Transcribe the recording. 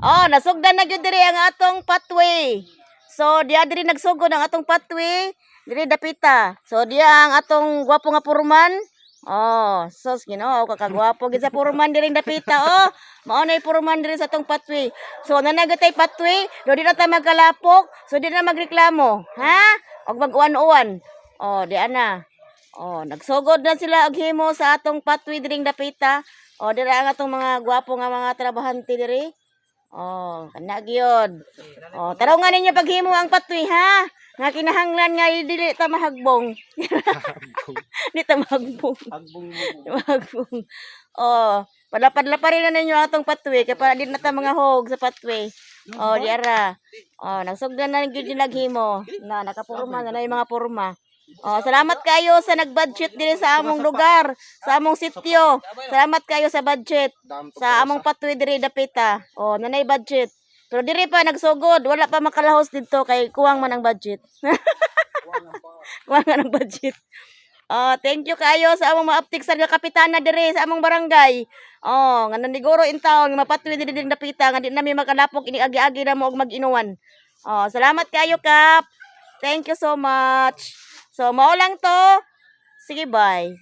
Oh, nasugdan na gyud diri ang atong pathway. So diya diri nagsugod ang atong pathway, diri dapita. So diya ang atong gwapo nga purman. Oh, sus Ginoo kakagwapo gid sa purman diri dapita. Oh, mao nay purman diri sa atong pathway. So nanagatay pathway, do di na ta magkalapok, so di na magreklamo. Ha? Og mag-uwan-uwan. Oh, di ana. Oh, nagsugod na sila og himo sa atong pathway diri dapita. Oh, diri ang atong mga gwapo nga mga trabahante diri. Oh, kana gyud. Oh, tarungan ninyo paghimo ang patoy ha. Nga kinahanglan nga dili ta mahagbong. Di ta mahagbong. Agbong Mahagbong. Oh, padlapad-laparin na ninyo atong patoy kay para di na ta mga hog sa patoy. Oh, diara. Oh, nagsugdan na gyud yung naghimo. Na nakapurma na yung mga purma. Oh, salamat kayo sa nag-budget diri sa among lugar, sa among sitio. Salamat kayo sa budget sa among patoy diri dapita. Oh, nanay budget. Pero diri pa nagsugod, wala pa makalahos dito kay kuwang man ang budget. Kuwang man ang budget. Oh, thank you kayo sa among maaptik sa kapitana diri sa among barangay. Oh, nga naniguro in town mapatoy diri dapita nga di nami makalapok ini agi-agi na mo og mag-inuwan. Oh, salamat kayo kap. Thank you so much. So, mao lang to. Sige, bye.